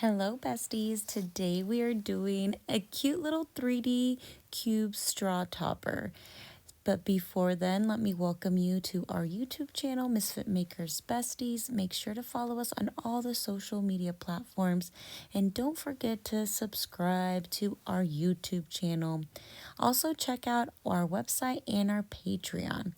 Hello besties, today we are doing a cute little 3D cube straw topper. But before then, let me welcome you to our YouTube channel, Misfit Makers Besties. Make sure to follow us on all the social media platforms. And don't forget to subscribe to our YouTube channel. Also, check out our website and our Patreon.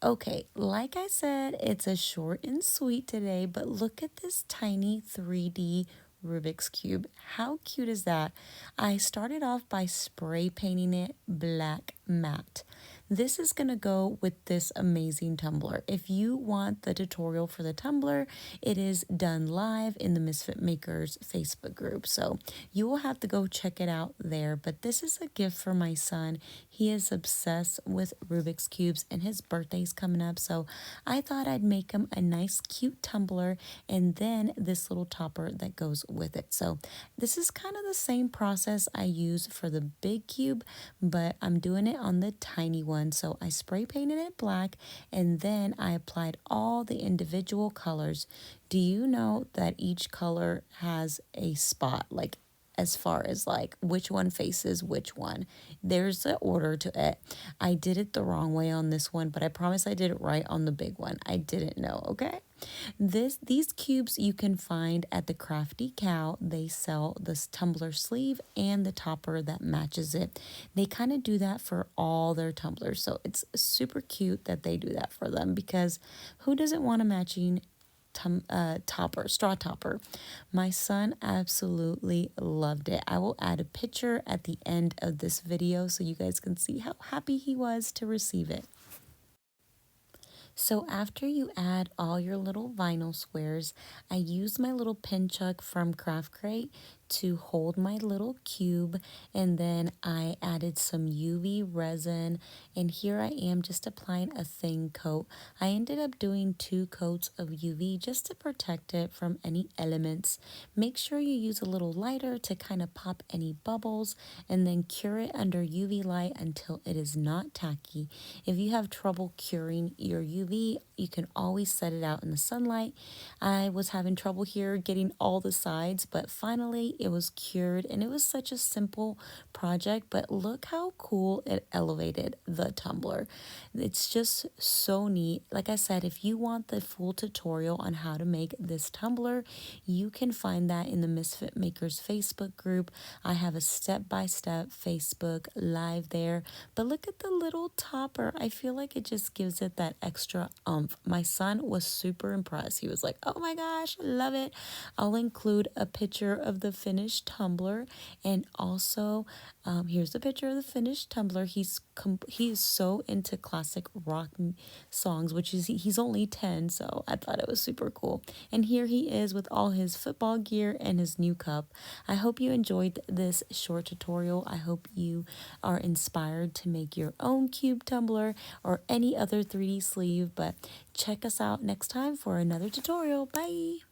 Okay, like I said, it's a short and sweet today, but look at this tiny 3D Rubik's Cube. How cute is that? I started off by spray painting it black matte. This is going to go with this amazing tumbler. If you want the tutorial for the tumbler, it is done live in the Misfit Makers Facebook group. So you will have to go check it out there. But this is a gift for my son. He is obsessed with Rubik's Cubes and his birthday's coming up. So I thought I'd make him a nice cute tumbler and then this little topper that goes with it. So this is kind of the same process I use for the big cube, but I'm doing it on the tiny one. So I spray painted it black and then I applied all the individual colors. Do you know that each color has a spot, like as far as like which one faces which one? There's an order to it. I did it the wrong way on this one, but I promise I did it right on the big one. I didn't know, okay? These cubes you can find at the Crafty Cow. They sell this tumbler sleeve and the topper that matches it. They kind of do that for all their tumblers, so it's super cute that they do that for them because who doesn't want a matching straw topper? My son absolutely loved it. I will add a picture at the end of this video so you guys can see how happy he was to receive it. So after you add all your little vinyl squares, I use my little pin chuck from Craft Crate to hold my little cube, and then I added some UV resin, and here I am just applying a thin coat. I ended up doing 2 coats of UV just to protect it from any elements. Make sure you use a little lighter to kind of pop any bubbles, and then cure it under UV light until it is not tacky. If you have trouble curing your UV, you can always set it out in the sunlight. I was having trouble here getting all the sides, but finally it was cured, and it was such a simple project, but look how cool it elevated the tumbler. It's just so neat. Like I said, if you want the full tutorial on how to make this tumbler, you can find that in the Misfit Makers Facebook group. I have a step-by-step Facebook live there, but look at the little topper. I feel like it just gives it that extra oomph. My son was super impressed. He was like, oh my gosh, I love it. I'll include a picture of the finished tumbler, and also here's a picture of the finished tumbler. He is so into classic rock songs, which is he's only 10, so I thought it was super cool. And here he is with all his football gear and his new cup. I hope you enjoyed this short tutorial. I hope you are inspired to make your own cube tumbler or any other 3D sleeve, but check us out next time for another tutorial. Bye!